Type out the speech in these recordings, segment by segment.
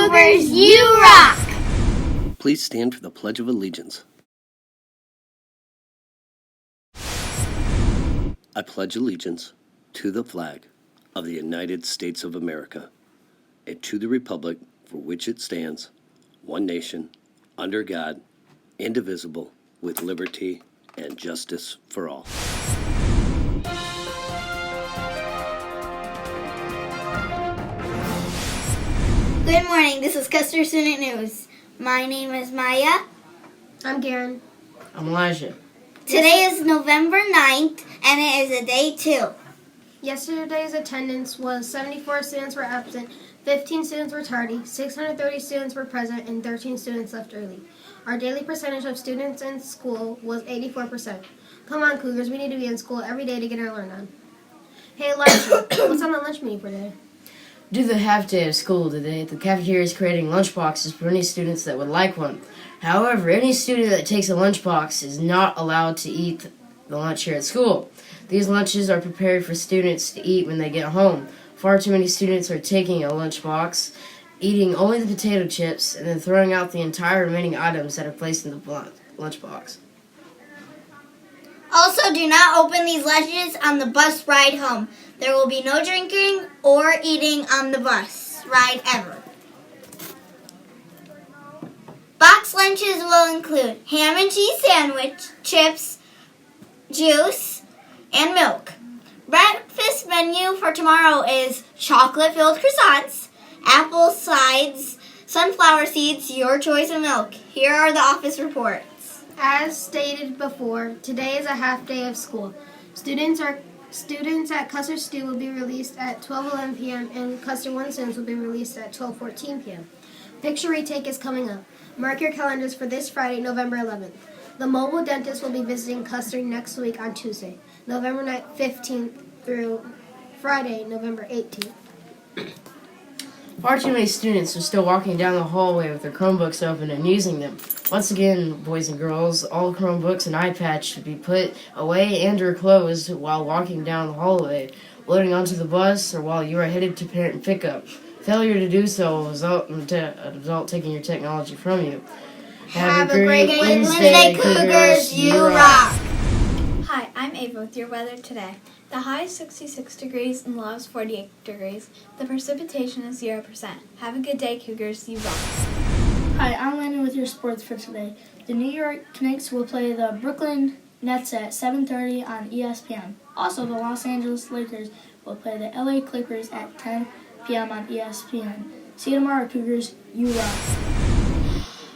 Cougars, you rock! Please stand for the Pledge of Allegiance. I pledge allegiance to the flag of the United States of America and to the republic for which it stands, one nation, under God, indivisible, with liberty and justice for all. Good morning, this is Custer Student News. My name is Maya. I'm Garren. I'm Elijah. Today is November 9th, and it is a day 2. Yesterday's attendance was 74 students were absent, 15 students were tardy, 630 students were present, and 13 students left early. Our daily percentage of students in school was 84%. Come on, Cougars, we need to be in school every day to get our learn on. Hey, Elijah, what's on the lunch menu for today? Due to the half day of school today, the cafeteria is creating lunch boxes for any students that would like one. However, any student that takes a lunch box is not allowed to eat the lunch here at school. These lunches are prepared for students to eat when they get home. Far too many students are taking a lunch box, eating only the potato chips, and then throwing out the entire remaining items that are placed in the lunch box. Also, do not open these lunches on the bus ride home. There will be no drinking or eating on the bus ride ever. Box lunches will include ham and cheese sandwich, chips, juice, and milk. Breakfast menu for tomorrow is chocolate-filled croissants, apple sides, sunflower seeds, your choice of milk. Here are the office reports. As stated before, today is a half day of school. Students at Custer Stu will be released at 12:11 p.m. and Custer 1 students will be released at 12:14 p.m. Picture retake is coming up. Mark your calendars for this Friday, November 11th. The mobile dentist will be visiting Custer next week on Tuesday, November 15th through Friday, November 18th. Far too many students are still walking down the hallway with their Chromebooks open and using them. Once again, boys and girls, all Chromebooks and iPads should be put away and or closed while walking down the hallway, loading onto the bus, or while you are headed to parent pickup. Failure to do so will result in an adult taking your technology from you. Have a great Wednesday, Cougars. You rock! Hi, I'm Ava with your weather today. The high is 66 degrees and low is 48 degrees. The precipitation is 0%. Have a good day, Cougars. You rock. Hi, I'm Landon with your sports for today. The New York Knicks will play the Brooklyn Nets at 7:30 on ESPN. Also, the Los Angeles Lakers will play the LA Clippers at 10 p.m. on ESPN. See you tomorrow, Cougars. You rock.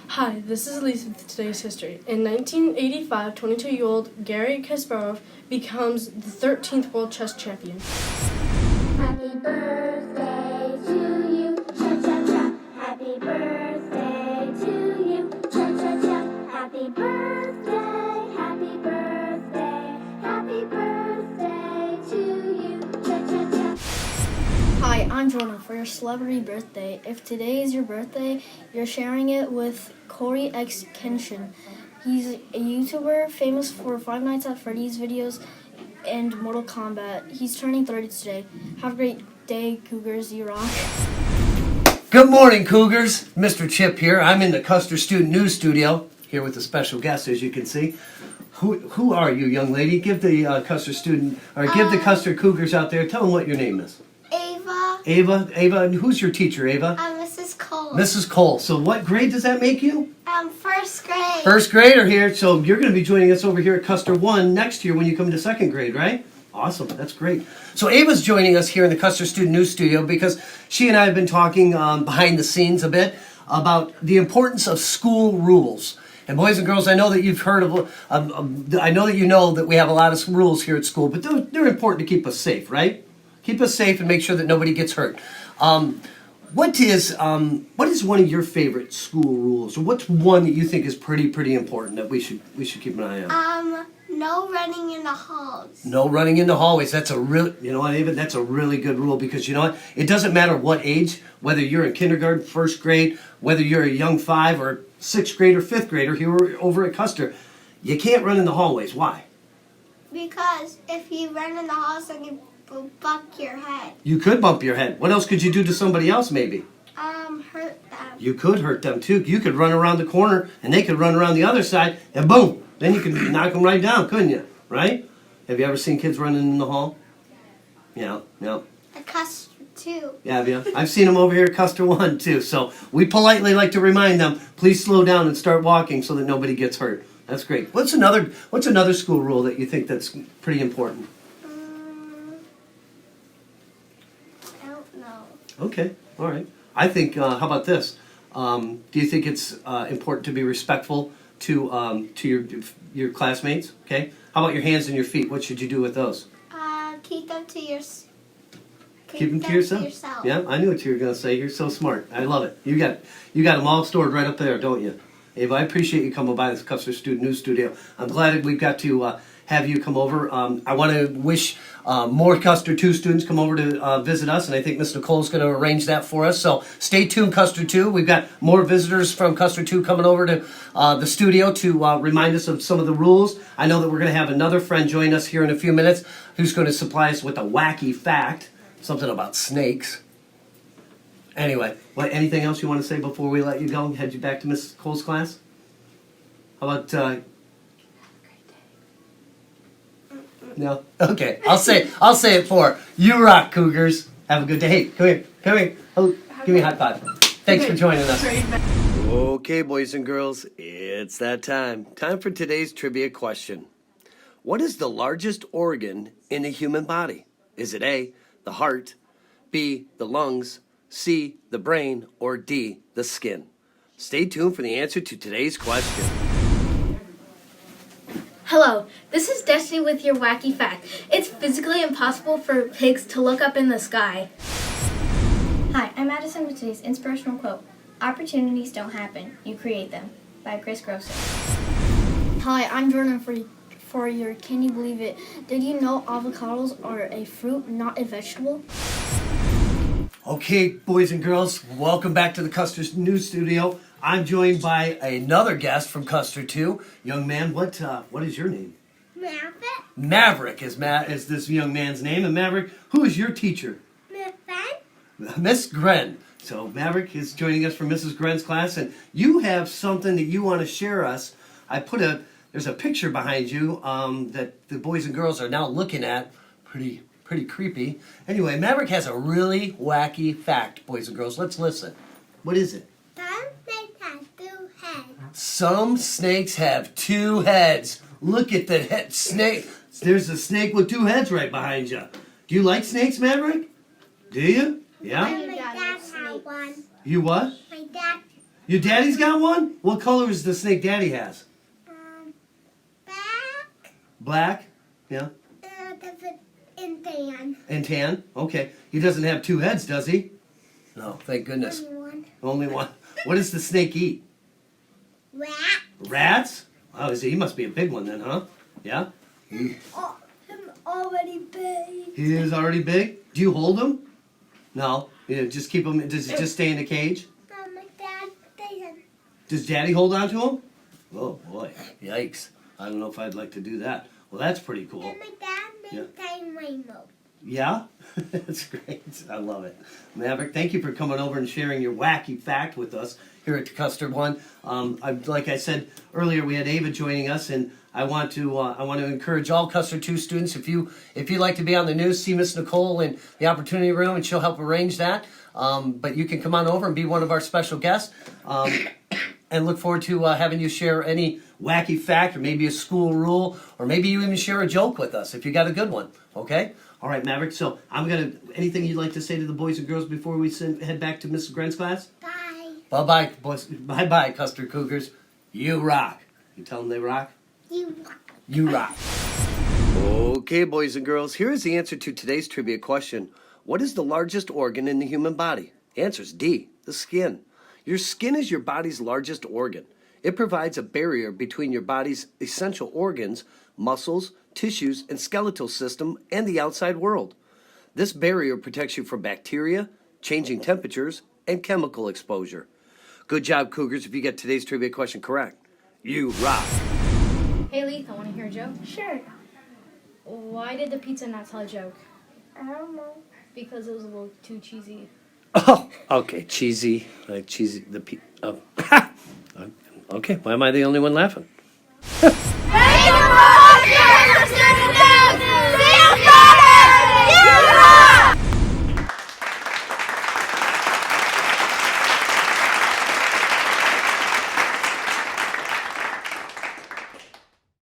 Hi, this is Elise with today's history. In 1985, 22-year-old Garry Kasparov becomes the 13th world chess champion. Happy birthday to you, cha-cha-cha. Happy birthday to you, cha-cha-cha. Happy birthday, happy birthday, happy birthday to you, cha-cha-cha. Hi, I'm Jordan for your celebrity birthday. If today is your birthday, you're sharing it with Corey X Kenshin. He's a YouTuber famous for Five Nights at Freddy's videos and Mortal Kombat. He's turning 30 today. Have a great day, Cougars. You rock. Good morning, Cougars. Mr. Chip here. I'm in the Custer Student News Studio, here with a special guest, as you can see. Who are you, young lady? Give the give the Custer Cougars out there, tell them what your name is. Ava. Ava, and who's your teacher, Ava? Mrs. Cole. Mrs. Cole. So what grade does that make you? First grade. First grader here. So you're going to be joining us over here at Custer 1 next year when you come to second grade, right? Awesome. That's great. So Ava's joining us here in the Custer Student News Studio because she and I have been talking behind the scenes a bit about the importance of school rules. And boys and girls, I know that you've heard of, I know that you know that we have a lot of rules here at school, but they're important to keep us safe, right? Keep us safe and make sure that nobody gets hurt. What is one of your favorite school rules, or what's one that you think is pretty important that we should keep an eye on? No running in the halls. No running in the hallways. That's a that's a really good rule because you know what? It doesn't matter what age, whether you're in kindergarten, first grade, whether you're a young 5 or 6th grade or 5th grader here over at Custer, you can't run in the hallways. Why? Because if you run in the halls, then you will bump your head. You could bump your head. What else could you do to somebody else, maybe? Hurt them. You could hurt them too. You could run around the corner and they could run around the other side and boom, then you could knock them right down, couldn't you? Right? Have you ever seen kids running in the hall? Yeah, no. A Custer too. Yeah, have you? I've seen them over here at Custer 1 too. So we politely like to remind them, please slow down and start walking so that nobody gets hurt. That's great. What's another school rule that you think that's pretty important? I don't know. Okay, all right. I think, how about this? Do you think it's important to be respectful to your classmates? Okay. How about your hands and your feet? What should you do with those? Keep them to Keep them to yourself. Yeah, I knew what you were going to say. You're so smart. I love it. You got them all stored right up there, don't you? Ava, I appreciate you coming by this Custer Student News Studio. I'm glad that we've got to have you come over. I want to wish more Custer 2 students come over to visit us, and I think Miss Nicole's going to arrange that for us. So stay tuned, Custer 2. We've got more visitors from Custer 2 coming over to the studio to remind us of some of the rules. I know that we're going to have another friend join us here in a few minutes who's going to supply us with a wacky fact, something about snakes. Anyway, anything else you want to say before we let you go and head you back to Miss Cole's class? How about... No? Okay, I'll say it for her. You rock, Cougars. Have a good day. Hey, come here. Oh, give me a high five. Thanks for joining us. Okay, boys and girls, it's that time. Time for today's trivia question. What is the largest organ in the human body? Is it A, the heart, B, the lungs, C, the brain, or D, the skin? Stay tuned for the answer to today's question. Hello, this is Destiny with your wacky fact. It's physically impossible for pigs to look up in the sky. Hi, I'm Madison with today's inspirational quote. Opportunities don't happen, you create them. By Chris Grosser. Hi, I'm Jordan for your Can You Believe It? Did you know avocados are a fruit, not a vegetable? Okay, boys and girls, welcome back to the Custer News Studio. I'm joined by another guest from Custer 2. Young man, what is your name? Maverick. Maverick is this young man's name. And Maverick, who is your teacher? Miss Garren. So Maverick is joining us from Mrs. Garren's class, and you have something that you want to share us. There's a picture behind you that the boys and girls are now looking at. Pretty creepy. Anyway, Maverick has a really wacky fact, boys and girls. Let's listen. What is it? Some snakes have 2 heads. Look at the snake. There's a snake with 2 heads right behind you. Do you like snakes, Maverick? Do you? Yeah? My dad had one. You what? My dad. Your daddy's got one? What color is the snake daddy has? Black. Black? Yeah. And tan. And tan? Okay. He doesn't have 2 heads, does he? No, thank goodness. Only one. Only one. What does the snake eat? Rat. Rats? Wow, he must be a big one then, huh? Yeah? Oh, I'm already big. He is already big? Do you hold him? No. You just keep him, does he just stay in the cage? No, my dad didn't. Does Daddy hold on to him? Oh boy, yikes. I don't know if I'd like to do that. Well, that's pretty cool. And my dad made tiny rainbow. Yeah? That's great. I love it. Maverick, thank you for coming over and sharing your wacky fact with us here at Custer 1. Like I said earlier, we had Ava joining us, and I want to encourage all Custer 2 students, if you'd like to be on the news, see Miss Nicole in the opportunity room, and she'll help arrange that. But you can come on over and be one of our special guests. And look forward to having you share any wacky fact, or maybe a school rule, or maybe you even share a joke with us if you got a good one. Okay? All right, Maverick. So anything you'd like to say to the boys and girls before we head back to Mrs. Grant's class? Bye. Bye-bye, boys. Bye-bye, Custer Cougars. You rock. You tell them they rock? You rock. You rock. Okay, boys and girls, here is the answer to today's trivia question. What is the largest organ in the human body? Answer is D, the skin. Your skin is your body's largest organ. It provides a barrier between your body's essential organs, muscles, tissues, and skeletal system, and the outside world. This barrier protects you from bacteria, changing temperatures, and chemical exposure. Good job, Cougars, if you get today's trivia question correct. You rock. Hey, Leith, I want to hear a joke. Sure. Why did the pizza not tell a joke? I don't know. Because it was a little too cheesy. Oh, okay, cheesy. Cheesy. Oh. Okay, why am I the only one laughing?